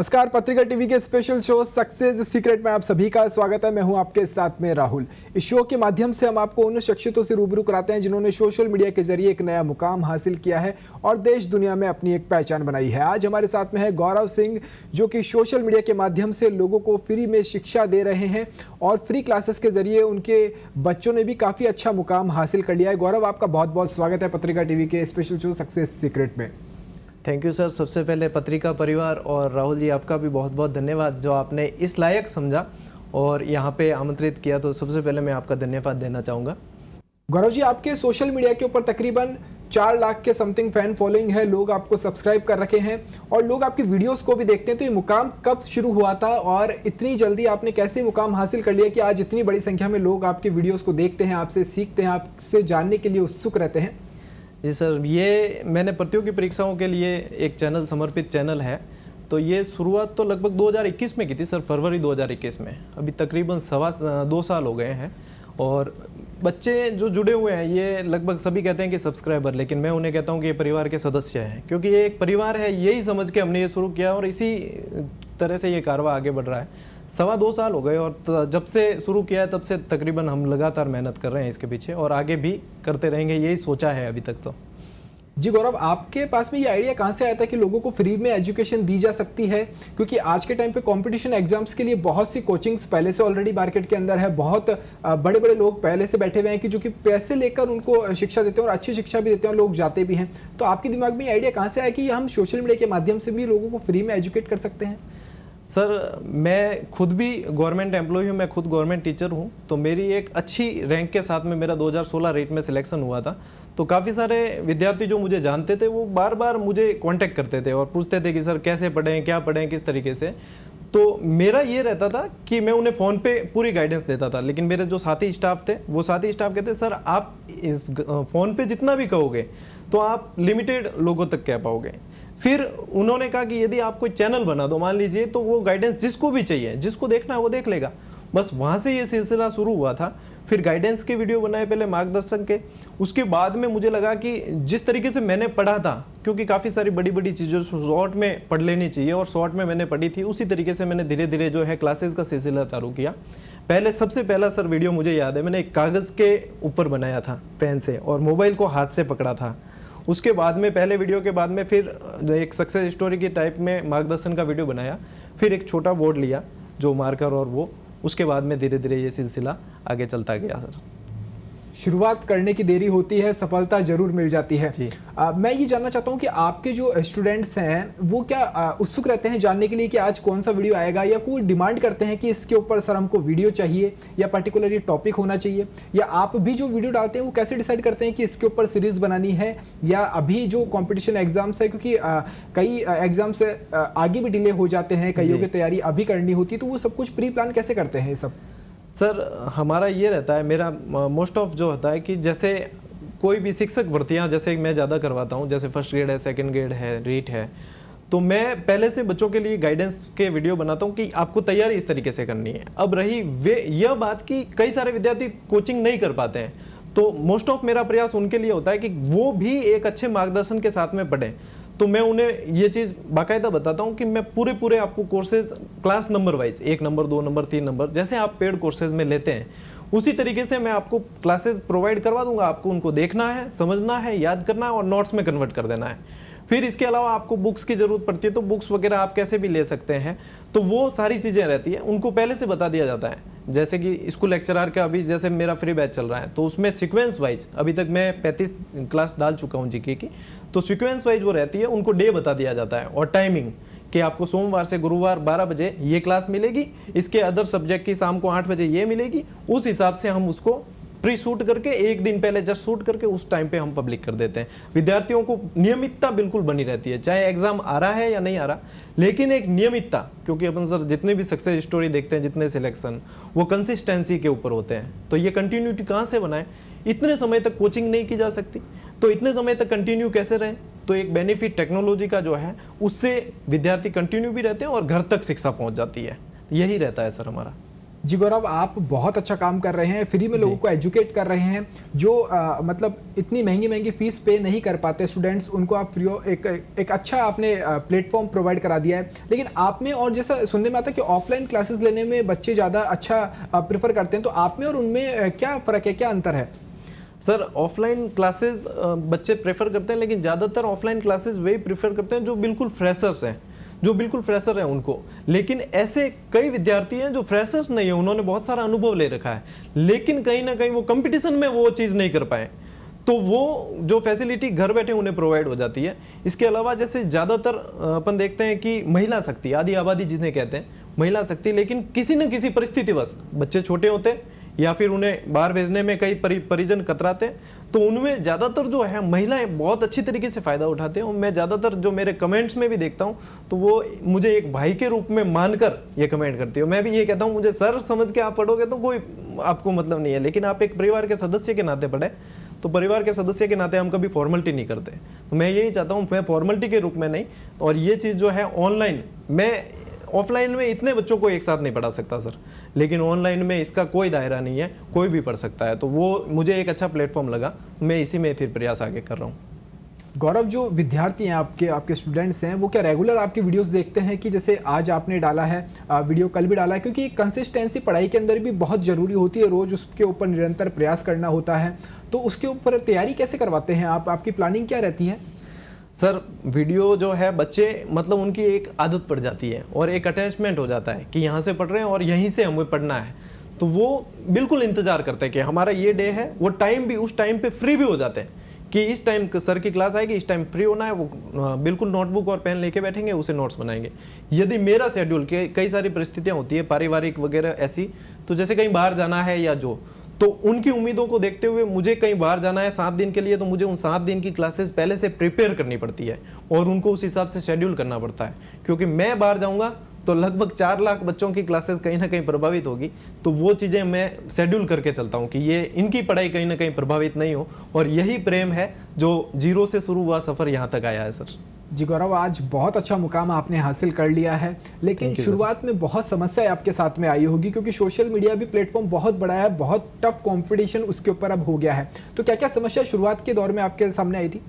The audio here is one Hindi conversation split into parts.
नमस्कार, पत्रिका टीवी के स्पेशल शो सक्सेस सीक्रेट में आप सभी का स्वागत है। मैं हूं आपके साथ में राहुल। इस शो के माध्यम से हम आपको उन शख्सियतों से रूबरू कराते हैं जिन्होंने सोशल मीडिया के जरिए एक नया मुकाम हासिल किया है और देश दुनिया में अपनी एक पहचान बनाई है। आज हमारे साथ में है गौरव सिंह, जो कि सोशल मीडिया के माध्यम से लोगों को फ्री में शिक्षा दे रहे हैं और फ्री क्लासेस के जरिए उनके बच्चों ने भी काफ़ी अच्छा मुकाम हासिल कर लिया है। गौरव, आपका बहुत बहुत स्वागत है पत्रिका टीवी के स्पेशल शो सक्सेस सीक्रेट में। Thank you sir. सबसे पहले पत्रिका परिवार और राहुल जी, आपका भी बहुत बहुत धन्यवाद जो आपने इस लायक समझा और यहाँ पे आमंत्रित किया, तो सबसे पहले मैं आपका धन्यवाद देना चाहूँगा। गौरव जी, आपके सोशल मीडिया के ऊपर तकरीबन 4 लाख के समथिंग फैन फॉलोइंग है, लोग आपको सब्सक्राइब कर रखे हैं और लोग आपकी वीडियोस को भी देखते हैं। तो ये मुकाम कब शुरू हुआ था और इतनी जल्दी आपने कैसे मुकाम हासिल कर लिया कि आज इतनी बड़ी संख्या में लोग आपकी वीडियोस को देखते हैं, आपसे सीखते हैं, आपसे जानने के लिए उत्सुक रहते हैं? जी सर, ये मैंने प्रतियोगी परीक्षाओं के लिए एक चैनल, समर्पित चैनल है, तो ये शुरुआत तो लगभग 2021 में की थी सर, फरवरी 2021 में। अभी तकरीबन 2 साल हो गए हैं और बच्चे जो जुड़े हुए हैं ये लगभग सभी कहते हैं कि सब्सक्राइबर, लेकिन मैं उन्हें कहता हूँ कि ये परिवार के सदस्य हैं, क्योंकि ये एक परिवार है, यही समझ के हमने ये शुरू किया और इसी तरह से ये कारवां आगे बढ़ रहा है। 2.25 साल हो गए और जब से शुरू किया है तब से तकरीबन हम लगातार मेहनत कर रहे हैं इसके पीछे और आगे भी करते रहेंगे, यही सोचा है अभी तक तो। जी गौरव, आपके पास में ये आइडिया कहाँ से आया था कि लोगों को फ्री में एजुकेशन दी जा सकती है? क्योंकि आज के टाइम पे कंपटीशन एग्जाम्स के लिए बहुत सी कोचिंग्स पहले से ऑलरेडी मार्केट के अंदर है, बहुत बड़े बड़े लोग पहले से बैठे हुए हैं कि जो कि पैसे लेकर उनको शिक्षा देते हैं और अच्छी शिक्षा भी देते हैं और लोग जाते भी हैं। तो आपके दिमाग में ये आइडिया कहाँ से आया कि हम सोशल मीडिया के माध्यम से भी लोगों को फ्री में एजुकेट कर सकते हैं? सर, मैं खुद भी गवर्नमेंट एम्प्लॉय हूँ, मैं खुद गवर्नमेंट टीचर हूँ, तो मेरी एक अच्छी रैंक के साथ में मेरा 2016 रेट में सिलेक्शन हुआ था। तो काफ़ी सारे विद्यार्थी जो मुझे जानते थे वो बार बार मुझे कांटेक्ट करते थे और पूछते थे कि सर कैसे पढ़ें, क्या पढ़ें, किस तरीके से। तो मेरा ये रहता था कि मैं उन्हें फ़ोन पे पूरी गाइडेंस देता था, लेकिन मेरे जो साथी स्टाफ थे वो साथी स्टाफ कहते सर आप इस फ़ोन पे जितना भी कहोगे तो आप लिमिटेड लोगों तक कह पाओगे। फिर उन्होंने कहा कि यदि आप कोई चैनल बना दो, मान लीजिए, तो वो गाइडेंस जिसको भी चाहिए, जिसको देखना है वो देख लेगा। बस वहाँ से ये सिलसिला शुरू हुआ था। फिर गाइडेंस के वीडियो बनाए पहले, मार्गदर्शन के। उसके बाद में मुझे लगा कि जिस तरीके से मैंने पढ़ा था, क्योंकि काफ़ी सारी बड़ी बड़ी चीज़ें शॉर्ट में पढ़ लेनी चाहिए और शॉर्ट में मैंने पढ़ी थी, उसी तरीके से मैंने धीरे धीरे जो है क्लासेस का सिलसिला चालू किया। पहले सबसे पहला सर वीडियो मुझे याद है, मैंने एक कागज़ के ऊपर बनाया था पेन से और मोबाइल को हाथ से पकड़ा था। उसके बाद में पहले वीडियो के बाद में फिर एक सक्सेस स्टोरी के टाइप में मार्गदर्शन का वीडियो बनाया, फिर एक छोटा बोर्ड लिया जो मार्कर और वो, उसके बाद में धीरे धीरे ये सिलसिला आगे चलता गया सर। शुरुआत करने की देरी होती है, सफलता जरूर मिल जाती है। मैं ये जानना चाहता हूँ कि आपके जो स्टूडेंट्स हैं वो क्या उत्सुक रहते हैं जानने के लिए कि आज कौन सा वीडियो आएगा, या कोई डिमांड करते हैं कि इसके ऊपर सर हमको वीडियो चाहिए या पर्टिकुलर ये टॉपिक होना चाहिए, या आप भी जो वीडियो डालते हैं वो कैसे डिसाइड करते हैं कि इसके ऊपर सीरीज बनानी है, या अभी जो कॉम्पिटिशन एग्जाम्स है, क्योंकि कई एग्जाम्स आगे भी डिले हो जाते हैं, कईयों की तैयारी अभी करनी होती है, तो वो सब कुछ प्री प्लान कैसे करते हैं ये सब? सर, हमारा ये रहता है, मेरा मोस्ट ऑफ जो होता है कि जैसे कोई भी शिक्षक भर्तियाँ जैसे मैं ज़्यादा करवाता हूँ, जैसे फर्स्ट ग्रेड है, सेकंड ग्रेड है, रीट है, तो मैं पहले से बच्चों के लिए गाइडेंस के वीडियो बनाता हूँ कि आपको तैयारी इस तरीके से करनी है। अब रही यह बात कि कई सारे विद्यार्थी कोचिंग नहीं कर पाते हैं, तो मोस्ट ऑफ मेरा प्रयास उनके लिए होता है कि वो भी एक अच्छे मार्गदर्शन के साथ में पढ़ें। तो मैं उन्हें ये चीज़ बाकायदा बताता हूँ कि मैं पूरे आपको courses class number wise, 1 number, 2 number, 3 number, जैसे आप पेड कोर्सेज में लेते हैं उसी तरीके से मैं आपको क्लासेस प्रोवाइड करवा दूंगा। आपको उनको देखना है, समझना है, याद करना है और नोट्स में कन्वर्ट कर देना है। फिर इसके अलावा आपको बुक्स की ज़रूरत पड़ती है, तो बुक्स वगैरह आप कैसे भी ले सकते हैं, तो वो सारी चीज़ें रहती हैं, उनको पहले से बता दिया जाता है। जैसे कि स्कूल लेक्चरर का अभी जैसे मेरा फ्री बैच चल रहा है, तो उसमें सीक्वेंस वाइज अभी तक मैं 35 क्लास डाल चुका हूँ जीके की, तो सीक्वेंस वाइज वो रहती है, उनको डे बता दिया जाता है और टाइमिंग कि आपको सोमवार से गुरुवार 12 बजे ये क्लास मिलेगी, इसके अदर सब्जेक्ट की शाम को 8 बजे ये मिलेगी। उस हिसाब से हम उसको प्री शूट करके एक दिन पहले जस्ट शूट करके उस टाइम पे हम पब्लिक कर देते हैं। विद्यार्थियों को नियमितता बिल्कुल बनी रहती है, चाहे एग्जाम आ रहा है या नहीं आ रहा, लेकिन एक नियमितता, क्योंकि अपन सर जितने भी सक्सेस स्टोरी देखते हैं, जितने सिलेक्शन, वो कंसिस्टेंसी के ऊपर होते हैं। तो ये कंटिन्यूटी कहाँ से बनाए? इतने समय तक कोचिंग नहीं की जा सकती, तो इतने समय तक कंटिन्यू कैसे रहे? तो एक बेनिफिट टेक्नोलॉजी का जो है उससे विद्यार्थी कंटिन्यू भी रहते हैं और घर तक शिक्षा पहुंच जाती है। यही रहता है सर हमारा। जी गौरव, आप बहुत अच्छा काम कर रहे हैं, फ्री में लोगों को एजुकेट कर रहे हैं। जो मतलब इतनी महंगी महंगी फीस पे नहीं कर पाते स्टूडेंट्स, उनको आप फ्री एक अच्छा आपने प्लेटफॉर्म प्रोवाइड करा दिया है। लेकिन आप में, और जैसा सुनने में आता है कि ऑफलाइन क्लासेस लेने में बच्चे ज़्यादा अच्छा प्रेफर करते हैं, तो आप में और उनमें क्या फ़र्क है, क्या अंतर है? सर ऑफलाइन क्लासेस बच्चे प्रेफर करते हैं, लेकिन ज़्यादातर ऑफलाइन क्लासेस वही प्रेफर करते हैं जो बिल्कुल फ्रेशर्स हैं, जो बिल्कुल फ्रेशर है उनको। लेकिन ऐसे कई विद्यार्थी हैं जो फ्रेशर्स नहीं है, उन्होंने बहुत सारा अनुभव ले रखा है, लेकिन कहीं ना कहीं वो कंपटीशन में वो चीज़ नहीं कर पाए, तो वो जो फैसिलिटी घर बैठे उन्हें प्रोवाइड हो जाती है। इसके अलावा जैसे ज़्यादातर अपन देखते हैं कि महिला शक्ति, आधी आबादी जिन्हें कहते हैं महिला शक्ति, लेकिन किसी न किसी परिस्थितिवश बच्चे छोटे होते हैं या फिर उन्हें बाहर भेजने में कई परिजन कतराते हैं, तो उनमें ज़्यादातर जो है महिलाएं बहुत अच्छी तरीके से फ़ायदा उठाते हैं। और मैं ज़्यादातर जो मेरे कमेंट्स में भी देखता हूं, तो वो मुझे एक भाई के रूप में मानकर ये कमेंट करती है। मैं भी ये कहता हूं, मुझे सर समझ के आप पढ़ोगे तो कोई आपको मतलब नहीं है, लेकिन आप एक परिवार के सदस्य के नाते पढ़े, तो परिवार के सदस्य के नाते हम कभी फॉर्मेलिटी नहीं करते। तो मैं यही चाहता हूँ, मैं फॉर्मेलिटी के रूप में नहीं। और ये चीज़ जो है ऑनलाइन, मैं ऑफलाइन में इतने बच्चों को एक साथ नहीं पढ़ा सकता सर, लेकिन ऑनलाइन में इसका कोई दायरा नहीं है, कोई भी पढ़ सकता है। तो वो मुझे एक अच्छा प्लेटफॉर्म लगा, मैं इसी में फिर प्रयास आगे कर रहा हूँ। गौरव, जो विद्यार्थी हैं आपके स्टूडेंट्स हैं, वो क्या रेगुलर आपकी वीडियोस देखते हैं कि जैसे आज आपने डाला है वीडियो, कल भी डाला है? क्योंकि कंसिस्टेंसी पढ़ाई के अंदर भी बहुत ज़रूरी होती है, रोज़ उसके ऊपर निरंतर प्रयास करना होता है। तो उसके ऊपर तैयारी कैसे करवाते हैं आप, आपकी प्लानिंग क्या रहती है? सर वीडियो जो है बच्चे मतलब उनकी एक आदत पड़ जाती है और एक अटैचमेंट हो जाता है कि यहाँ से पढ़ रहे हैं और यहीं से हमें पढ़ना है, तो वो बिल्कुल इंतजार करते हैं कि हमारा ये डे है। वो टाइम भी उस टाइम पे फ्री भी हो जाते हैं कि इस टाइम सर की क्लास आएगी, इस टाइम फ्री होना है। वो बिल्कुल नोटबुक और पेन लेके बैठेंगे, उसे नोट्स बनाएंगे। यदि मेरा शेड्यूल, के कई सारी परिस्थितियाँ होती है पारिवारिक वगैरह ऐसी, तो जैसे कहीं बाहर जाना है या तो उनकी उम्मीदों को देखते हुए मुझे कहीं बाहर जाना है 7 दिन के लिए, तो मुझे उन 7 दिन की क्लासेस पहले से प्रिपेयर करनी पड़ती है और उनको उस हिसाब से शेड्यूल करना पड़ता है। क्योंकि मैं बाहर जाऊंगा तो लगभग 4 लाख बच्चों की क्लासेस कहीं ना कहीं प्रभावित होगी, तो वो चीज़ें मैं शेड्यूल करके चलता हूँ कि ये इनकी पढ़ाई कहीं ना कहीं प्रभावित नहीं हो। और यही प्रेम है जो 0 से शुरू हुआ सफ़र यहाँ तक आया है सर। जी गौरव, आज बहुत अच्छा मुकाम आपने हासिल कर लिया है, लेकिन शुरुआत में बहुत समस्याएं आपके साथ में आई होगी, क्योंकि सोशल मीडिया भी प्लेटफॉर्म बहुत बड़ा है, बहुत टफ कंपटीशन उसके ऊपर अब हो गया है। तो क्या क्या समस्या शुरुआत के दौर में आपके सामने आई थी?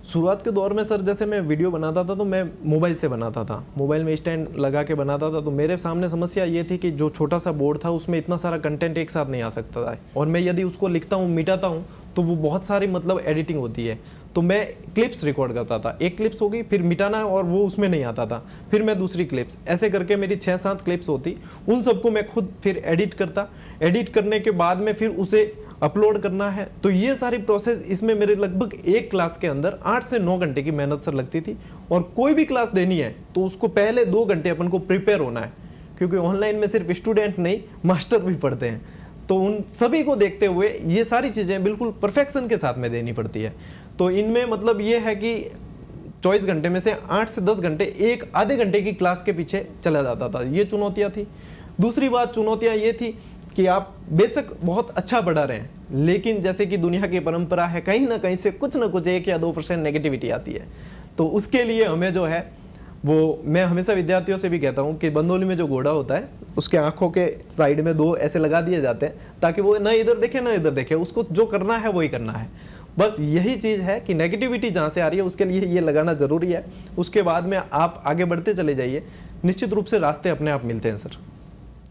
शुरुआत के दौर में सर, जैसे मैं वीडियो बनाता था तो मैं मोबाइल से बनाता था, मोबाइल में स्टैंड लगा के बनाता था। तो मेरे सामने समस्या ये थी कि जो छोटा सा बोर्ड था उसमें इतना सारा कंटेंट एक साथ नहीं आ सकता था, और मैं यदि उसको लिखता हूँ मिटाता हूँ तो वो बहुत सारी मतलब एडिटिंग होती है। तो मैं क्लिप्स रिकॉर्ड करता था, एक क्लिप्स होगी फिर मिटाना और वो उसमें नहीं आता था, फिर मैं दूसरी क्लिप्स, ऐसे करके मेरी 6-7 क्लिप्स होती। उन सबको मैं खुद फिर एडिट करता, एडिट करने के बाद में फिर उसे अपलोड करना है। तो ये सारी प्रोसेस, इसमें मेरे लगभग एक क्लास के अंदर 8 से 9 घंटे की मेहनत सर लगती थी। और कोई भी क्लास देनी है तो उसको पहले 2 घंटे अपन को प्रिपेयर होना है, क्योंकि ऑनलाइन में सिर्फ स्टूडेंट नहीं मास्टर भी पढ़ते हैं। तो उन सभी को देखते हुए ये सारी चीज़ें बिल्कुल परफेक्शन के साथ में देनी पड़ती है। तो इनमें मतलब ये है कि 24 घंटे में से 8 से 10 घंटे एक आधे घंटे की क्लास के पीछे चला जाता था। ये चुनौतियाँ थी। दूसरी बात चुनौतियाँ ये थी कि आप बेशक बहुत अच्छा पढ़ा रहे हैं, लेकिन जैसे कि दुनिया की परंपरा है, कहीं ना कहीं से कुछ ना कुछ 1 या 2% नेगेटिविटी आती है। तो उसके लिए हमें जो है वो, मैं हमेशा विद्यार्थियों से भी कहता हूँ कि बंदोली में जो घोड़ा होता है उसके आंखों के साइड में 2 ऐसे लगा दिए जाते हैं, ताकि वो ना इधर देखे ना इधर देखे, उसको जो करना है वही करना है। बस यही चीज़ है कि नेगेटिविटी जहाँ से आ रही है उसके लिए ये लगाना ज़रूरी है। उसके बाद में आप आगे बढ़ते चले जाइए, निश्चित रूप से रास्ते अपने आप मिलते हैं सर।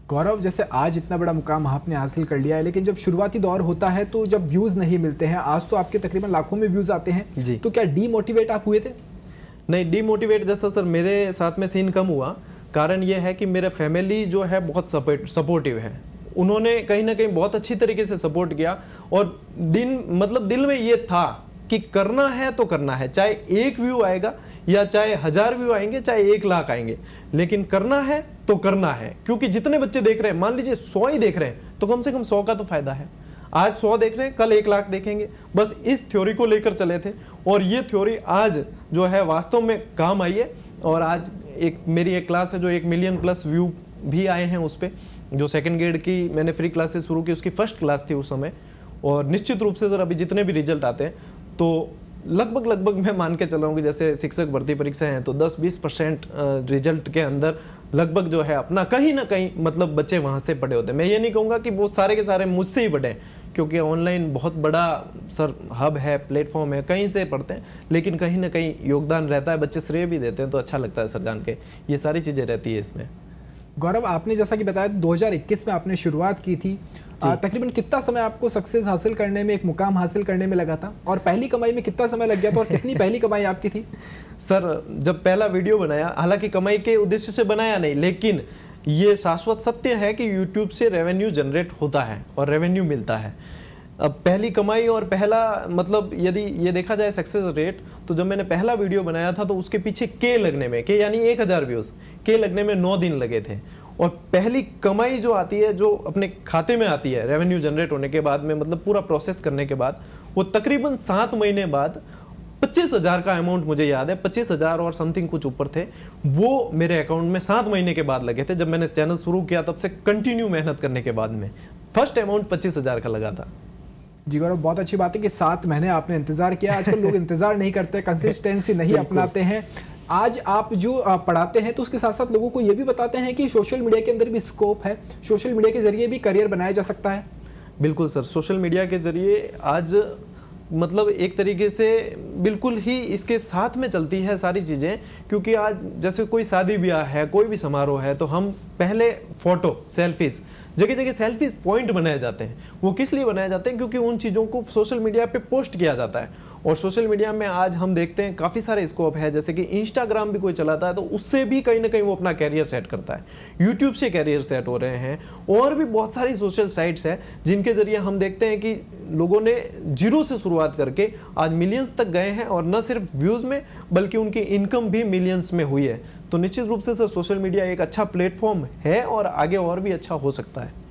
गौरव, जैसे आज इतना बड़ा मुकाम आपने हासिल कर लिया है, लेकिन जब शुरुआती दौर होता है तो जब व्यूज़ नहीं मिलते हैं, आज तो आपके तकरीबन लाखों में व्यूज़ आते हैं जी, तो क्या डीमोटिवेट आप हुए थे? नहीं, डीमोटिवेट जैसा सर मेरे साथ में सीन कम हुआ। कारण ये है कि मेरा फैमिली जो है बहुत सपोर्टिव है, उन्होंने कहीं ना कहीं बहुत अच्छी तरीके से सपोर्ट किया। और दिल में ये था कि करना है तो करना है, चाहे 1 व्यू आएगा या चाहे 1000 व्यू आएंगे, चाहे 1 लाख आएंगे, लेकिन करना है तो करना है। क्योंकि जितने बच्चे देख रहे हैं, मान लीजिए 100 ही देख रहे हैं, तो कम से कम 100 का तो फायदा है। आज 100 देख रहे हैं, कल 1 लाख देखेंगे। बस इस थ्योरी को लेकर चले थे, और ये थ्योरी आज जो है वास्तव में काम आई है। और आज मेरी एक क्लास है जो 1 मिलियन प्लस व्यू भी आए हैं उस पर, जो 2nd ग्रेड की मैंने फ्री क्लासेस शुरू की, उसकी फर्स्ट क्लास थी उस समय। और निश्चित रूप से सर अभी जितने भी रिजल्ट आते हैं तो लगभग मैं मान के चलाऊँ कि जैसे शिक्षक भर्ती परीक्षा है तो 10-20% रिजल्ट के अंदर लगभग जो है अपना कहीं ना कहीं मतलब बच्चे वहाँ से पढ़े होते हैं। मैं ये नहीं कहूँगा कि वो सारे के सारे मुझसे ही पढ़े, क्योंकि ऑनलाइन बहुत बड़ा सर हब है, प्लेटफॉर्म है, कहीं से पढ़ते हैं, लेकिन कहीं ना कहीं योगदान रहता है, बच्चे श्रेय भी देते हैं, तो अच्छा लगता है सर जान के। ये सारी चीज़ें रहती है इसमें। गौरव, आपने जैसा कि बताया 2021 में आपने शुरुआत की थी, तकरीबन कितना समय आपको सक्सेस हासिल करने में, एक मुकाम हासिल करने में लगा था, और पहली कमाई में कितना समय लग गया था, और कितनी पहली कमाई आपकी थी? सर जब पहला वीडियो बनाया, हालांकि कमाई के उद्देश्य से बनाया नहीं, लेकिन ये शाश्वत सत्य है कि यूट्यूब से रेवेन्यू जनरेट होता है और रेवेन्यू मिलता है। अब पहली कमाई और पहला मतलब यदि ये देखा जाए सक्सेस रेट, तो जब मैंने पहला वीडियो बनाया था तो उसके पीछे के लगने में, के यानी 1000 व्यूज, के लगने में 9 दिन लगे थे। और पहली कमाई जो आती है, जो अपने खाते में आती है रेवेन्यू जनरेट होने के बाद में, मतलब पूरा प्रोसेस करने के बाद, वो तकरीबन 7 महीने बाद 25,000 का अमाउंट मुझे याद है, 25,000 और समथिंग कुछ ऊपर थे, वो मेरे अकाउंट में 7 महीने के बाद लगे थे। जब मैंने चैनल शुरू किया तब से कंटिन्यू मेहनत करने के बाद में फर्स्ट अमाउंट 25,000 का लगा था। जी गौरव, बहुत अच्छी बात है कि 7 महीने आपने इंतजार किया। आजकल लोग इंतजार नहीं करते, कंसिस्टेंसी नहीं अपनाते हैं। आज आप जो पढ़ाते हैं तो उसके साथ साथ लोगों को ये भी बताते हैं कि सोशल मीडिया के अंदर भी स्कोप है, सोशल मीडिया के जरिए भी करियर बनाया जा सकता है। बिल्कुल सर, सोशल मीडिया के जरिए आज मतलब एक तरीके से बिल्कुल ही इसके साथ में चलती है सारी चीज़ें, क्योंकि आज जैसे कोई शादी ब्याह है, कोई भी समारोह है, तो हम पहले फोटो सेल्फीज, जगह जगह सेल्फीज पॉइंट बनाए जाते हैं। वो किस लिए बनाए जाते हैं? क्योंकि उन चीज़ों को सोशल मीडिया पे पोस्ट किया जाता है। और सोशल मीडिया में आज हम देखते हैं काफ़ी सारे स्कोप है, जैसे कि इंस्टाग्राम भी कोई चलाता है तो उससे भी कहीं ना कहीं वो अपना कैरियर सेट करता है, यूट्यूब से कैरियर सेट हो रहे हैं, और भी बहुत सारी सोशल साइट्स हैं जिनके जरिए हम देखते हैं कि लोगों ने जीरो से शुरुआत करके आज मिलियंस तक गए हैं, और न सिर्फ व्यूज़ में बल्कि उनकी इनकम भी मिलियंस में हुई है। तो निश्चित रूप से सर सोशल मीडिया एक अच्छा प्लेटफॉर्म है और आगे और भी अच्छा हो सकता है।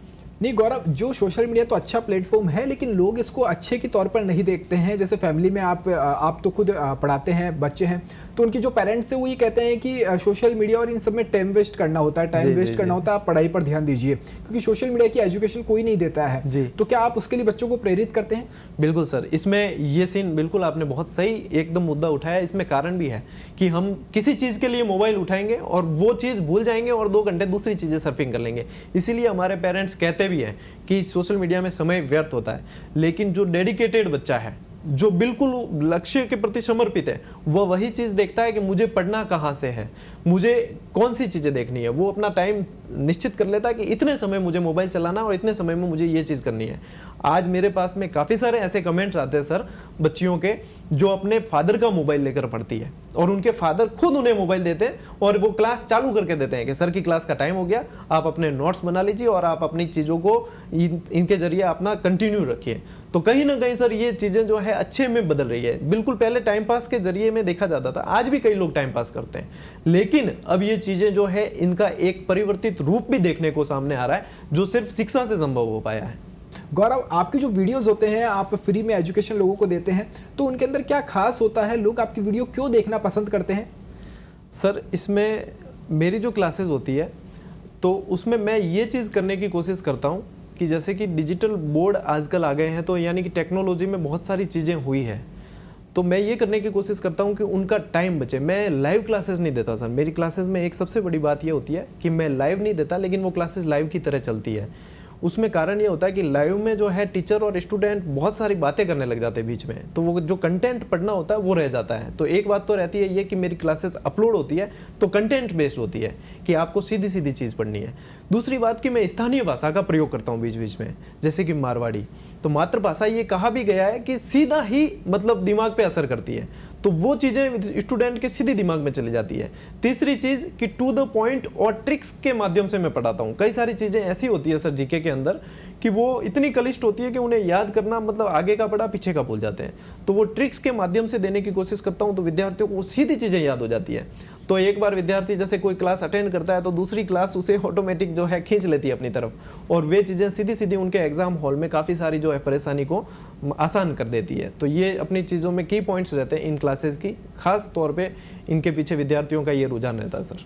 नहीं गौरव, जो सोशल मीडिया तो अच्छा प्लेटफॉर्म है, लेकिन लोग इसको अच्छे के तौर पर नहीं देखते हैं। जैसे फैमिली में आप तो खुद पढ़ाते हैं, बच्चे हैं, तो उनके जो पेरेंट्स हैं वो ये कहते हैं कि सोशल मीडिया और इन सब में टाइम वेस्ट करना होता है, टाइम वेस्ट करना होता है, आप पढ़ाई पर ध्यान दीजिए, क्योंकि सोशल मीडिया की एजुकेशन कोई नहीं देता है। तो क्या आप उसके लिए बच्चों को प्रेरित करते हैं? बिल्कुल सर, इसमें ये सीन बिल्कुल आपने बहुत सही एकदम मुद्दा उठाया। इसमें कारण भी है कि हम किसी चीज़ के लिए मोबाइल उठाएंगे और वो चीज़ भूल जाएंगे और 2 घंटे दूसरी चीज़ें सर्फिंग कर लेंगे। इसीलिए हमारे पेरेंट्स कहते भी हैं कि सोशल मीडिया में समय व्यर्थ होता है, लेकिन जो डेडिकेटेड बच्चा है, जो बिल्कुल लक्ष्य के प्रति समर्पित है, वह वही चीज़ देखता है कि मुझे पढ़ना कहाँ से है, मुझे कौन सी चीज़ें देखनी है। वो अपना टाइम निश्चित कर लेता है कि इतने समय मुझे मोबाइल चलाना और इतने समय में मुझे ये चीज़ करनी है। आज मेरे पास में काफ़ी सारे ऐसे कमेंट्स आते हैं सर बच्चियों के, जो अपने फादर का मोबाइल लेकर पढ़ती है और उनके फादर खुद उन्हें मोबाइल देते हैं और वो क्लास चालू करके देते हैं कि सर की क्लास का टाइम हो गया, आप अपने नोट्स बना लीजिए और आप अपनी चीज़ों को इनके जरिए अपना कंटिन्यू रखिए। तो कहीं ना कहीं सर ये चीज़ें जो है अच्छे में बदल रही है। बिल्कुल पहले टाइम पास के जरिए में देखा जाता था, आज भी कई लोग टाइम पास करते हैं, लेकिन अब ये चीज़ें जो है इनका एक परिवर्तित रूप भी देखने को सामने आ रहा है, जो सिर्फ शिक्षा से संभव हो पाया है। गौरव, आपके जो वीडियोस होते हैं, आप फ्री में एजुकेशन लोगों को देते हैं, तो उनके अंदर क्या खास होता है? लोग आपकी वीडियो क्यों देखना पसंद करते हैं? सर इसमें मेरी जो क्लासेस होती है तो उसमें मैं ये चीज़ करने की कोशिश करता हूँ कि जैसे कि डिजिटल बोर्ड आजकल आ गए हैं, तो यानी कि टेक्नोलॉजी में बहुत सारी चीज़ें हुई है, तो मैं ये करने की कोशिश करता हूँ कि उनका टाइम बचे। मैं लाइव क्लासेस नहीं देता सर। मेरी क्लासेस में एक सबसे बड़ी बात ये होती है कि मैं लाइव नहीं देता, लेकिन वो क्लासेस लाइव की तरह चलती है। उसमें कारण ये होता है कि लाइव में जो है टीचर और स्टूडेंट बहुत सारी बातें करने लग जाते हैं बीच में, तो वो जो कंटेंट पढ़ना होता है वो रह जाता है। तो एक बात तो रहती है ये कि मेरी क्लासेस अपलोड होती है तो कंटेंट बेस्ड होती है कि आपको सीधी सीधी चीज़ पढ़नी है। दूसरी बात कि मैं स्थानीय भाषा का प्रयोग करता हूँ बीच बीच में, जैसे कि मारवाड़ी। तो मातृभाषा ये कहा भी गया है कि सीधा ही मतलब दिमाग पे असर करती है, तो वो चीज़ें स्टूडेंट के सीधे दिमाग में चली जाती है। तीसरी चीज़ कि टू द पॉइंट और ट्रिक्स के माध्यम से मैं पढ़ाता हूँ। कई सारी चीज़ें ऐसी होती है सर जीके के अंदर कि वो इतनी क्लिष्ट होती है कि उन्हें याद करना मतलब आगे का पढ़ा पीछे का भूल जाते हैं, तो वो ट्रिक्स के माध्यम से देने की कोशिश करता हूँ, तो विद्यार्थियों को सीधी चीज़ें याद हो जाती है। तो एक बार विद्यार्थी जैसे कोई क्लास अटेंड करता है तो दूसरी क्लास उसे ऑटोमेटिक जो है खींच लेती है अपनी तरफ, और वे चीज़ें सीधी सीधी उनके एग्जाम हॉल में काफ़ी सारी जो है परेशानी को आसान कर देती है। तो ये अपनी चीज़ों में की पॉइंट्स रहते हैं इन क्लासेस की, खास तौर पे इनके पीछे विद्यार्थियों का ये रुझान रहता है सर।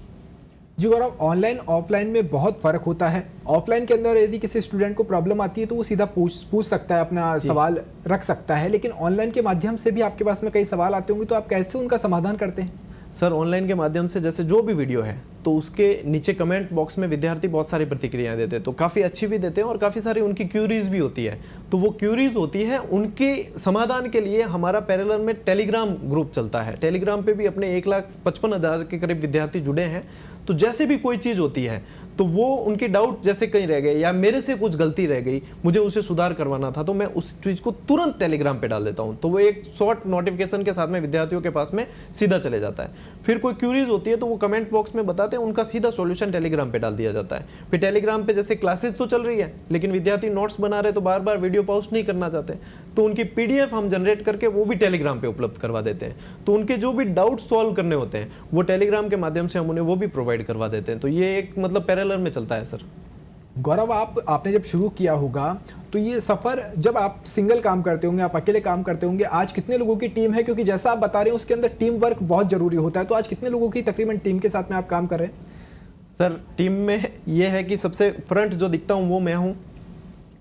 जी गौरव, ऑनलाइन ऑफलाइन में बहुत फ़र्क होता है। ऑफलाइन के अंदर यदि किसी स्टूडेंट को प्रॉब्लम आती है तो वो सीधा पूछ सकता है, अपना सवाल रख सकता है, लेकिन ऑनलाइन के माध्यम से भी आपके पास में कई सवाल आते होंगे, तो आप कैसे उनका समाधान करते हैं? सर ऑनलाइन के माध्यम से जैसे जो भी वीडियो है तो उसके नीचे कमेंट बॉक्स में विद्यार्थी बहुत सारी प्रतिक्रियाएं देते हैं, तो काफ़ी अच्छी भी देते हैं और काफ़ी सारी उनकी क्यूरीज भी होती है। तो वो क्यूरीज होती है, उनके समाधान के लिए हमारा पैरेलल में टेलीग्राम ग्रुप चलता है। टेलीग्राम पे भी अपने 1,55,000 के करीब विद्यार्थी जुड़े हैं। तो जैसे भी कोई चीज़ होती है तो वो उनके डाउट जैसे कहीं रह गए या मेरे से कुछ गलती रह गई, मुझे उसे सुधार करवाना था, तो मैं उस चीज़ को तुरंत टेलीग्राम पे डाल देता हूँ। तो वो एक शॉर्ट नोटिफिकेशन के साथ में विद्यार्थियों के पास में सीधा चले जाता है। फिर कोई क्यूरीज होती है तो वो कमेंट बॉक्स में बताते हैं, उनका सीधा सॉल्यूशन टेलीग्राम पे डाल दिया जाता है। फिर टेलीग्राम पे जैसे क्लासेस तो चल रही है लेकिन विद्यार्थी नोट्स बना रहे तो बार बार वीडियो पॉज नहीं करना चाहते, तो उनकी PDF हम जनरेट करके वो भी टेलीग्राम पे उपलब्ध करवा देते हैं। तो उनके जो भी डाउट सॉल्व करने होते हैं वो टेलीग्राम के माध्यम से हम उन्हें वो भी प्रोवाइड करवा देते हैं। तो ये एक मतलब पैरेलल में चलता है सर। गौरव, आपने जब शुरू किया होगा तो ये सफ़र, जब आप सिंगल काम करते होंगे, आप अकेले काम करते होंगे, आज कितने लोगों की टीम है? क्योंकि जैसा आप बता रहे हैं उसके अंदर टीम वर्क बहुत ज़रूरी होता है, तो आज कितने लोगों की तकरीबन टीम के साथ में आप काम कर रहे हैं? सर टीम में ये है कि सबसे फ्रंट जो दिखता हूँ वो मैं हूँ,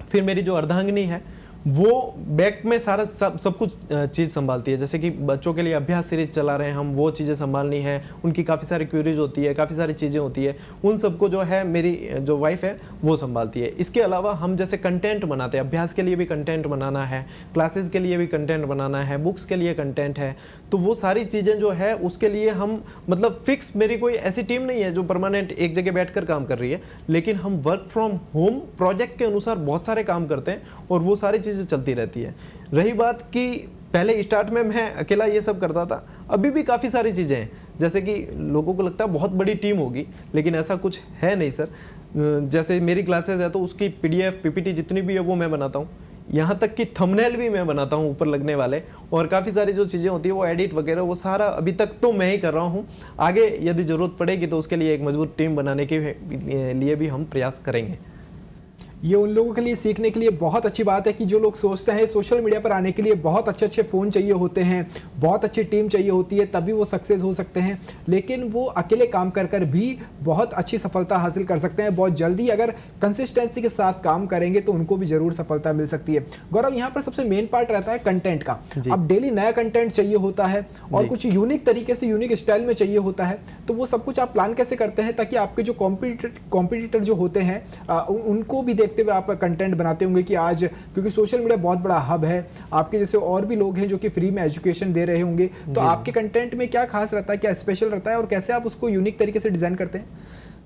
फिर मेरी जो अर्धांगिनी है वो बैक में सारा सब कुछ चीज़ संभालती है। जैसे कि बच्चों के लिए अभ्यास सीरीज चला रहे हैं हम, वो चीज़ें संभालनी है, उनकी काफ़ी सारी क्वेरीज होती है, काफ़ी सारी चीज़ें होती है, उन सबको जो है मेरी जो वाइफ है वो संभालती है। इसके अलावा हम जैसे कंटेंट बनाते हैं, अभ्यास के लिए भी कंटेंट बनाना है, क्लासेस के लिए भी कंटेंट बनाना है, बुक्स के लिए कंटेंट है, तो वो सारी चीज़ें जो है उसके लिए हम मतलब फिक्स, मेरी कोई ऐसी टीम नहीं है जो परमानेंट एक जगह बैठकर काम कर रही है, लेकिन हम वर्क फ्रॉम होम प्रोजेक्ट के अनुसार बहुत सारे काम करते हैं और वो सारी चीज़ें चलती रहती है। रही बात कि पहले स्टार्ट में मैं अकेला ये सब करता था, अभी भी काफ़ी सारी चीज़ें हैं, जैसे कि लोगों को लगता है बहुत बड़ी टीम होगी, लेकिन ऐसा कुछ है नहीं सर। जैसे मेरी क्लासेस है तो उसकी PDF PPT जितनी भी है वो मैं बनाता हूँ, यहाँ तक कि थंबनेल भी मैं बनाता हूँ ऊपर लगने वाले, और काफ़ी सारी जो चीज़ें होती है वो एडिट वगैरह वो सारा अभी तक तो मैं ही कर रहा हूँ। आगे यदि ज़रूरत पड़ेगी तो उसके लिए एक मजबूत टीम बनाने के लिए भी हम प्रयास करेंगे। ये उन लोगों के लिए सीखने के लिए बहुत अच्छी बात है कि जो लोग सोचते हैं सोशल मीडिया पर आने के लिए बहुत अच्छे अच्छे फ़ोन चाहिए होते हैं, बहुत अच्छी टीम चाहिए होती है, तभी वो सक्सेस हो सकते हैं, लेकिन वो अकेले काम कर कर भी बहुत अच्छी सफलता हासिल कर सकते हैं बहुत जल्दी। अगर कंसिस्टेंसी के साथ काम करेंगे तो उनको भी ज़रूर सफलता मिल सकती है। गौरव, यहाँ पर सबसे मेन पार्ट रहता है कंटेंट का। अब डेली नया कंटेंट चाहिए होता है और कुछ यूनिक तरीके से यूनिक स्टाइल में चाहिए होता है, तो वो सब कुछ आप प्लान कैसे करते हैं ताकि आपके जो कॉम्पिटिटर जो होते हैं उनको भी देखते हुए आप कंटेंट बनाते होंगे कि आज, क्योंकि सोशल मीडिया बहुत बड़ा हब है, आपके जैसे और भी लोग हैं जो कि फ्री में एजुकेशन दे रहे होंगे, तो आपके कंटेंट में क्या खास रहता है, क्या स्पेशल रहता है और कैसे आप उसको यूनिक तरीके से डिजाइन करते हैं?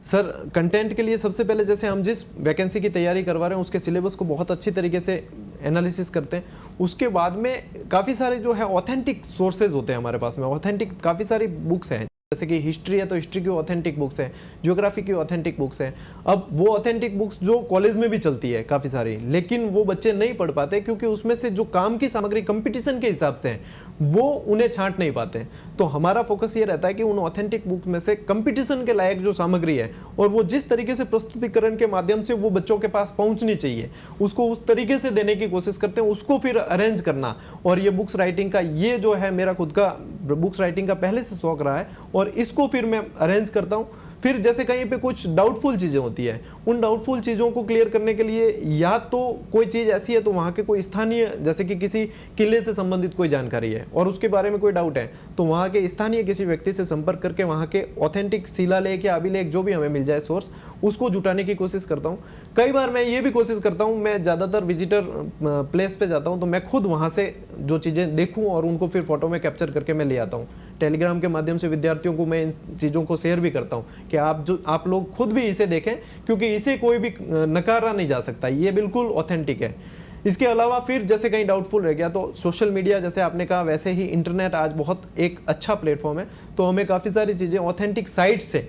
सर कंटेंट के लिए सबसे पहले जैसे हम जिस वैकेंसी की तैयारी करवा रहे हैं उसके सिलेबस को बहुत अच्छी तरीके से एनालिसिस करते हैं। उसके बाद में काफ़ी सारे जो है ऑथेंटिक सोर्सेज होते हैं हमारे पास में, ऑथेंटिक काफ़ी सारी बुक्स हैं, जैसे कि हिस्ट्री है तो हिस्ट्री की ऑथेंटिक बुक्स है, ज्योग्राफी की ऑथेंटिक बुक्स है। अब वो ऑथेंटिक बुक्स जो कॉलेज में भी चलती है काफ़ी सारी, लेकिन वो बच्चे नहीं पढ़ पाते क्योंकि उसमें से जो काम की सामग्री कंपटीशन के हिसाब से है वो उन्हें छांट नहीं पाते। तो हमारा फोकस ये रहता है कि उन ऑथेंटिक बुक में से कंपटीशन के लायक जो सामग्री है और वो जिस तरीके से प्रस्तुतिकरण के माध्यम से वो बच्चों के पास पहुंचनी चाहिए उसको उस तरीके से देने की कोशिश करते हैं, उसको फिर अरेंज करना। और ये बुक्स राइटिंग का ये जो है मेरा खुद का बुक्स राइटिंग का पहले से शौक रहा है और इसको फिर मैं अरेंज करता हूँ। फिर जैसे कहीं पे कुछ डाउटफुल चीज़ें होती है, उन डाउटफुल चीज़ों को क्लियर करने के लिए या तो कोई चीज़ ऐसी है तो वहाँ के कोई स्थानीय, जैसे कि किसी किले से संबंधित कोई जानकारी है और उसके बारे में कोई डाउट है तो वहाँ के स्थानीय किसी व्यक्ति से संपर्क करके वहाँ के ऑथेंटिक शिलालेख या अभिलेख जो भी हमें मिल जाए सोर्स, उसको जुटाने की कोशिश करता हूँ। कई बार मैं ये भी कोशिश करता हूँ, मैं ज़्यादातर विजिटर प्लेस पे जाता हूँ तो मैं खुद वहाँ से जो चीज़ें देखूँ और उनको फिर फोटो में कैप्चर करके मैं ले आता हूँ। टेलीग्राम के माध्यम से विद्यार्थियों को मैं इन चीज़ों को शेयर भी करता हूँ कि आप लोग खुद भी इसे देखें क्योंकि इसे कोई भी नकारा नहीं जा सकता, ये बिल्कुल ऑथेंटिक है। इसके अलावा फिर जैसे कहीं डाउटफुल रह गया तो सोशल मीडिया, जैसे आपने कहा वैसे ही इंटरनेट आज बहुत एक अच्छा प्लेटफॉर्म है, तो हमें काफ़ी सारी चीज़ें ऑथेंटिक साइट्स से,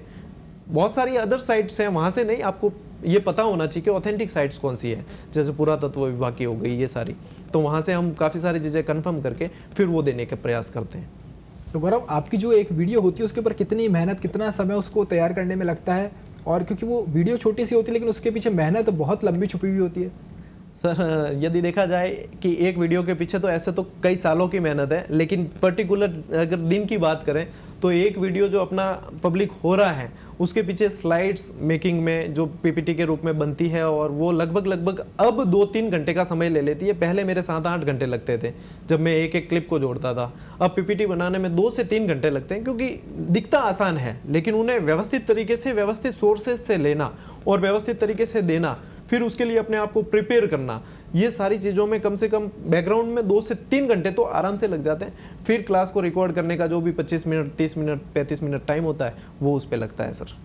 बहुत सारी अदर साइट्स हैं वहाँ से नहीं, आपको ये पता होना चाहिए कि ऑथेंटिक साइट्स कौन सी है, जैसे पुरातत्व विभाग की हो गई ये सारी, तो वहाँ से हम काफ़ी सारी चीज़ें कन्फर्म करके फिर वो देने का प्रयास करते हैं। तो गौरव, आपकी जो एक वीडियो होती है उसके ऊपर कितनी मेहनत, कितना समय उसको तैयार करने में लगता है? और क्योंकि वो वीडियो छोटी सी होती है लेकिन उसके पीछे मेहनत बहुत लंबी छुपी हुई होती है। सर यदि देखा जाए कि एक वीडियो के पीछे तो ऐसे तो कई सालों की मेहनत है, लेकिन पर्टिकुलर अगर दिन की बात करें तो एक वीडियो जो अपना पब्लिक हो रहा है उसके पीछे स्लाइड्स मेकिंग में जो पीपीटी के रूप में बनती है, और वो लगभग अब 2-3 घंटे का समय ले लेती है। पहले मेरे 7-8 घंटे लगते थे जब मैं एक एक क्लिप को जोड़ता था। अब पीपीटी बनाने में 2 से 3 घंटे लगते हैं, क्योंकि दिखता आसान है लेकिन उन्हें व्यवस्थित तरीके से व्यवस्थित सोर्सेज से लेना और व्यवस्थित तरीके से देना, फिर उसके लिए अपने आप को प्रिपेयर करना, ये सारी चीज़ों में कम से कम बैकग्राउंड में 2 से 3 घंटे तो आराम से लग जाते हैं। फिर क्लास को रिकॉर्ड करने का जो भी 25 मिनट, 30 मिनट, 35 मिनट टाइम होता है वो उस पर लगता है सर।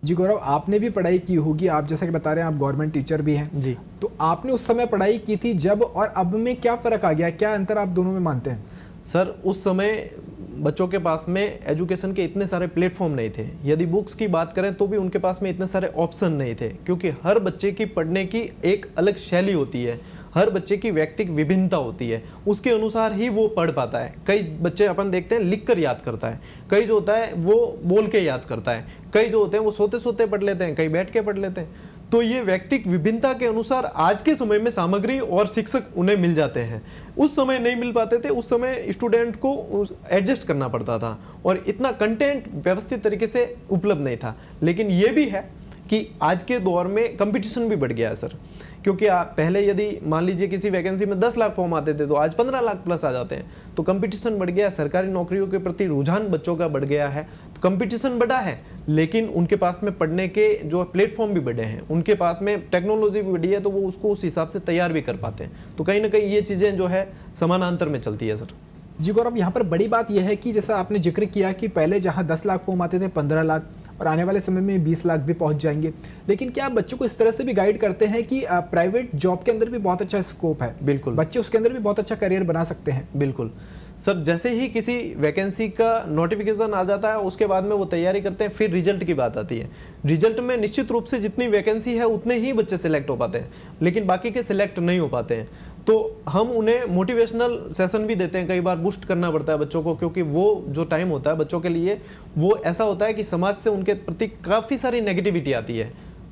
जी गौरव, आपने भी पढ़ाई की होगी, आप जैसा कि बता रहे हैं आप गवर्नमेंट टीचर भी हैं जी। तो आपने उस समय पढ़ाई की थी जब और अब में क्या फ़र्क आ गया, क्या अंतर आप दोनों में मानते हैं? सर उस समय बच्चों के पास में एजुकेशन के इतने सारे प्लेटफॉर्म नहीं थे। यदि बुक्स की बात करें तो भी उनके पास में इतने सारे ऑप्शन नहीं थे, क्योंकि हर बच्चे की पढ़ने की एक अलग शैली होती है, हर बच्चे की व्यक्तिगत विभिन्नता होती है, उसके अनुसार ही वो पढ़ पाता है। कई बच्चे अपन देखते हैं लिख कर याद करता है, कई जो होता है वो बोल के याद करता है, कई जो होते हैं वो सोते सोते पढ़ लेते हैं, कई बैठ के पढ़ लेते हैं। तो ये व्यक्तिगत विभिन्नता के अनुसार आज के समय में सामग्री और शिक्षक उन्हें मिल जाते हैं। उस समय नहीं मिल पाते थे, उस समय स्टूडेंट को एडजस्ट करना पड़ता था और इतना कंटेंट व्यवस्थित तरीके से उपलब्ध नहीं था। लेकिन ये भी है कि आज के दौर में कंपटीशन भी बढ़ गया है सर, क्योंकि पहले यदि मान लीजिए किसी वैकेंसी में 10 लाख फॉर्म आते थे तो आज 15 लाख प्लस आ जाते हैं। तो कंपटीशन बढ़ गया, सरकारी नौकरियों के प्रति रुझान बच्चों का बढ़ गया है, तो कंपटीशन बढ़ा है, लेकिन उनके पास में पढ़ने के जो प्लेटफॉर्म भी बढ़े हैं, उनके पास में टेक्नोलॉजी भी बढ़ी है, तो वो उसको उस हिसाब से तैयार भी कर पाते हैं। तो कहीं ना कहीं ये चीज़ें जो है समानांतर में चलती है सर। जी गौरव, यहाँ पर बड़ी बात यह है कि जैसा आपने जिक्र किया कि पहले जहाँ 10 लाख फॉर्म आते थे 15 लाख और आने वाले समय में 20 लाख भी पहुँच जाएंगे, लेकिन क्या आप बच्चों को इस तरह से भी गाइड करते हैं कि प्राइवेट जॉब के अंदर भी बहुत अच्छा स्कोप है? बिल्कुल, बच्चे उसके अंदर भी बहुत अच्छा करियर बना सकते हैं। बिल्कुल सर, जैसे ही किसी वैकेंसी का नोटिफिकेशन आ जाता है उसके बाद में वो तैयारी करते हैं, फिर रिजल्ट की बात आती है। रिजल्ट में निश्चित रूप से जितनी वैकेंसी है उतने ही बच्चे सिलेक्ट हो पाते हैं, लेकिन बाकी के सिलेक्ट नहीं हो पाते हैं। तो हम उन्हें मोटिवेशनल सेशन भी देते हैं, कई बार बूस्ट करना पड़ता है बच्चों को, क्योंकि वो जो टाइम होता है बच्चों के लिए वो ऐसा होता है कि समाज से उनके प्रति काफ़ी सारी नेगेटिविटी आती है।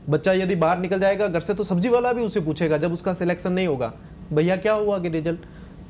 बच्चा यदि बाहर निकल जाएगा घर से तो सब्जी वाला भी उसे पूछेगा जब उसका सिलेक्शन नहीं होगा, भैया क्या हुआ कि रिजल्ट,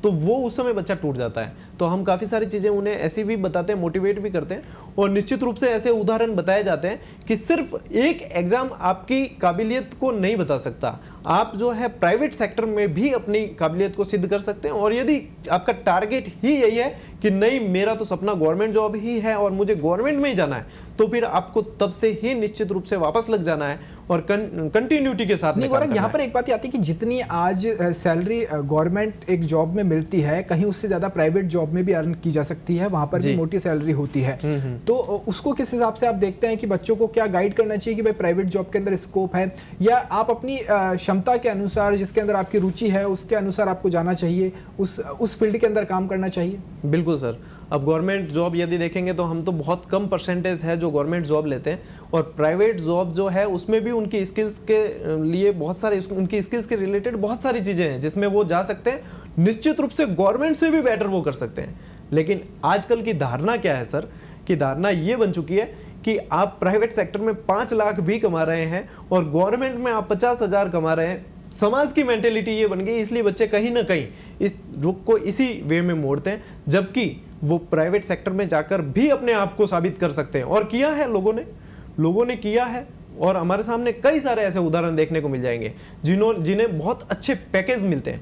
तो वो उस समय बच्चा टूट जाता है। तो हम काफ़ी सारी चीज़ें उन्हें ऐसी भी बताते हैं, मोटिवेट भी करते हैं, और निश्चित रूप से ऐसे उदाहरण बताए जाते हैं कि सिर्फ एक एग्जाम आपकी काबिलियत को नहीं बता सकता, आप जो है प्राइवेट सेक्टर में भी अपनी काबिलियत को सिद्ध कर सकते हैं। और यदि आपका टारगेट ही यही है कि नहीं मेरा तो सपना गवर्नमेंट जॉब ही है और मुझे गवर्नमेंट में ही जाना है, तो फिर आपको तब से ही निश्चित रूप से वापस लग जाना है और कंटिन्यूटी के साथ। नहीं गौरव, यहाँ पर एक बात आती है कि जितनी आज सैलरी गवर्नमेंट एक जॉब में मिलती है, कहीं उससे ज्यादा प्राइवेट जॉब में भी अर्न की जा सकती है, वहां पर भी मोटी सैलरी होती है। तो उसको किस हिसाब से आप देखते हैं कि बच्चों को क्या गाइड करना चाहिए कि भाई प्राइवेट जॉब के अंदर स्कोप है, या आप अपनी क्षमता के अनुसार जिसके अंदर आपकी रुचि है उसके अनुसार आपको जाना चाहिए, उस फील्ड के अंदर काम करना चाहिए? बिल्कुल सर, अब गवर्नमेंट जॉब यदि देखेंगे तो हम तो बहुत कम परसेंटेज है जो गवर्नमेंट जॉब लेते हैं, और प्राइवेट जॉब जो है उसमें भी उनकी स्किल्स के लिए बहुत सारे, उनकी स्किल्स के रिलेटेड बहुत सारी चीज़ें हैं जिसमें वो जा सकते हैं, निश्चित रूप से गवर्नमेंट से भी बेटर वो कर सकते हैं। लेकिन आजकल की धारणा क्या है सर, कि धारणा ये बन चुकी है कि आप प्राइवेट सेक्टर में 5 लाख भी कमा रहे हैं और गवर्नमेंट में आप 50,000 कमा रहे हैं। समाज की मेंटेलिटी ये बन गई, इसलिए बच्चे कहीं ना कहीं इस रुख को इसी वे में मोड़ते हैं, जबकि वो प्राइवेट सेक्टर में जाकर भी अपने आप को साबित कर सकते हैं। और किया है लोगों ने किया है, और हमारे सामने कई सारे ऐसे उदाहरण देखने को मिल जाएंगे जिन्हें बहुत अच्छे पैकेज मिलते हैं,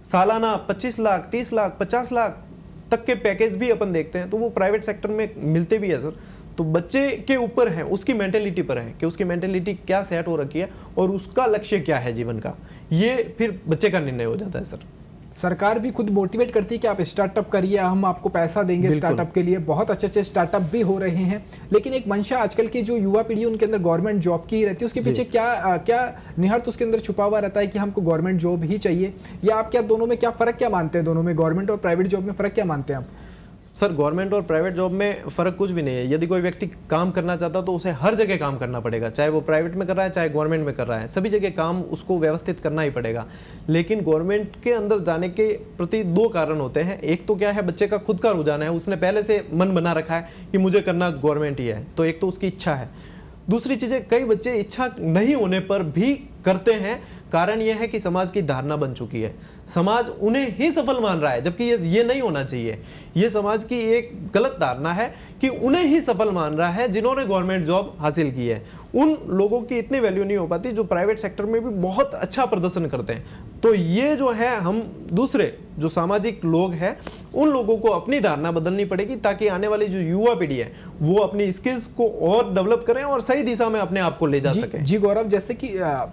सालाना 25 लाख 30 लाख 50 लाख तक के पैकेज भी अपन देखते हैं, तो वो प्राइवेट सेक्टर में मिलते भी है सर। तो बच्चे के ऊपर है, उसकी मेंटेलिटी पर है कि उसकी मेंटेलिटी क्या सेट हो रखी है और उसका लक्ष्य क्या है जीवन का, ये फिर बच्चे का निर्णय हो जाता है सर। सरकार भी खुद मोटिवेट करती है कि आप स्टार्टअप करिए, हम आपको पैसा देंगे स्टार्टअप के लिए, बहुत अच्छे अच्छे स्टार्टअप भी हो रहे हैं। लेकिन एक मंशा आजकल की जो युवा पीढ़ी उनके अंदर गवर्नमेंट जॉब की रहती है, उसके पीछे क्या निहित उसके अंदर छुपा हुआ रहता है कि हमको गवर्नमेंट जॉब ही चाहिए, या आप क्या दोनों में क्या फ़र्क क्या मानते हैं, दोनों में गवर्नमेंट और प्राइवेट जॉब में फ़र्क क्या मानते हैं आप? सर गवर्नमेंट और प्राइवेट जॉब में फ़र्क कुछ भी नहीं है। यदि कोई व्यक्ति काम करना चाहता तो उसे हर जगह काम करना पड़ेगा, चाहे वो प्राइवेट में कर रहा है चाहे गवर्नमेंट में कर रहा है, सभी जगह काम उसको व्यवस्थित करना ही पड़ेगा। लेकिन गवर्नमेंट के अंदर जाने के प्रति 2 कारण होते हैं। एक तो क्या है, बच्चे का खुद का रुझान है, उसने पहले से मन बना रखा है कि मुझे करना गवर्नमेंट ही है, तो एक तो उसकी इच्छा है। दूसरी चीज़ है, कई बच्चे इच्छा नहीं होने पर भी करते हैं, कारण यह है कि समाज की धारणा बन चुकी है, समाज उन्हें ही सफल मान रहा है, जबकि ये नहीं होना चाहिए। ये समाज की एक गलत धारणा है कि उन्हें ही सफल मान रहा है जिन्होंने गवर्नमेंट जॉब हासिल की है। उन लोगों की इतनी वैल्यू नहीं हो पाती जो प्राइवेट सेक्टर में भी बहुत अच्छा प्रदर्शन करते हैं। तो ये जो है, हम दूसरे जो सामाजिक लोग हैं उन लोगों को अपनी धारणा बदलनी पड़ेगी, ताकि आने वाली जो युवा पीढ़ी है वो अपनी स्किल्स को और डेवलप करें और सही दिशा में अपने आप को ले जा सके। जी गौरव, जैसे कि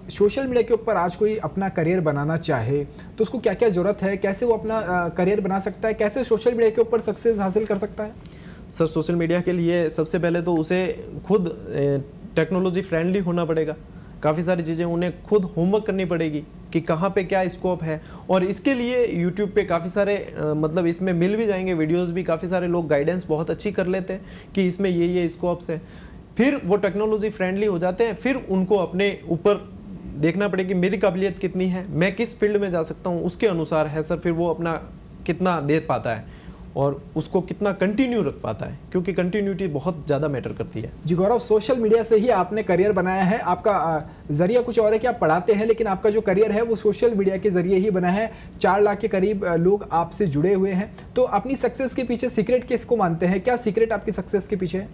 सोशल मीडिया के ऊपर आज कोई अपना करियर बनाना चाहे तो उसको क्या क्या जरूरत है, कैसे वो अपना करियर बना सकता है, कैसे सोशल मीडिया के ऊपर सक्सेस हासिल कर सकता है? सर, सोशल मीडिया के लिए सबसे पहले तो उसे खुद टेक्नोलॉजी फ्रेंडली होना पड़ेगा। काफ़ी सारी चीज़ें उन्हें खुद होमवर्क करनी पड़ेगी कि कहाँ पे क्या स्कोप है, और इसके लिए यूट्यूब पे काफ़ी सारे मतलब इसमें मिल भी जाएंगे वीडियोस भी, काफ़ी सारे लोग गाइडेंस बहुत अच्छी कर लेते हैं कि इसमें ये स्कोप्स हैं। फिर वो टेक्नोलॉजी फ्रेंडली हो जाते हैं, फिर उनको अपने ऊपर देखना पड़ेगा मेरी काबिलियत कितनी है, मैं किस फील्ड में जा सकता हूँ, उसके अनुसार है सर फिर वो अपना कितना दे पाता है और उसको कितना कंटिन्यू रख पाता है, क्योंकि कंटिन्यूटी बहुत ज़्यादा मैटर करती है। जी गौरव, सोशल मीडिया से ही आपने करियर बनाया है, आपका जरिया कुछ और है कि आप पढ़ाते हैं, लेकिन आपका जो करियर है वो सोशल मीडिया के जरिए ही बना है। 4 लाख के करीब लोग आपसे जुड़े हुए हैं। तो अपनी सक्सेस के पीछे सीक्रेट किसको मानते हैं, क्या सीक्रेट आपकी सक्सेस के पीछे है?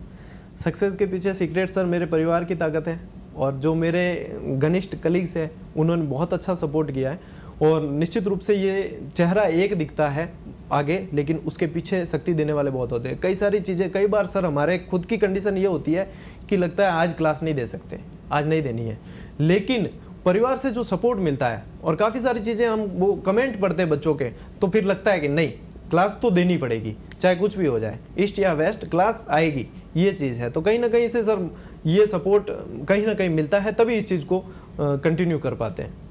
सक्सेस के पीछे सीक्रेट सर मेरे परिवार की ताकत है, और जो मेरे घनिष्ठ कलीग्स हैं उन्होंने बहुत अच्छा सपोर्ट किया है। और निश्चित रूप से ये चेहरा एक दिखता है आगे, लेकिन उसके पीछे शक्ति देने वाले बहुत होते हैं। कई सारी चीज़ें, कई बार सर हमारे खुद की कंडीशन ये होती है कि लगता है आज क्लास नहीं दे सकते, आज नहीं देनी है, लेकिन परिवार से जो सपोर्ट मिलता है और काफ़ी सारी चीज़ें हम वो कमेंट पढ़ते हैं बच्चों के, तो फिर लगता है कि नहीं क्लास तो देनी पड़ेगी, चाहे कुछ भी हो जाए, ईस्ट या वेस्ट क्लास आएगी, ये चीज़ है। तो कहीं ना कहीं से सर ये सपोर्ट कहीं ना कहीं मिलता है, तभी इस चीज़ को कंटिन्यू कर पाते हैं।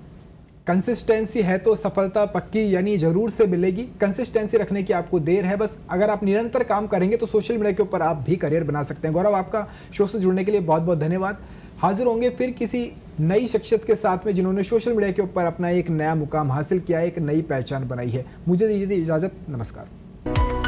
कंसिस्टेंसी है तो सफलता पक्की, यानी जरूर से मिलेगी। कंसिस्टेंसी रखने की आपको देर है, बस अगर आप निरंतर काम करेंगे तो सोशल मीडिया के ऊपर आप भी करियर बना सकते हैं। गौरव, आपका शो से जुड़ने के लिए बहुत बहुत धन्यवाद। हाजिर होंगे फिर किसी नई शख्सियत के साथ में जिन्होंने सोशल मीडिया के ऊपर अपना एक नया मुकाम हासिल किया, एक नई पहचान बनाई है। मुझे दीजिए इजाज़त, नमस्कार।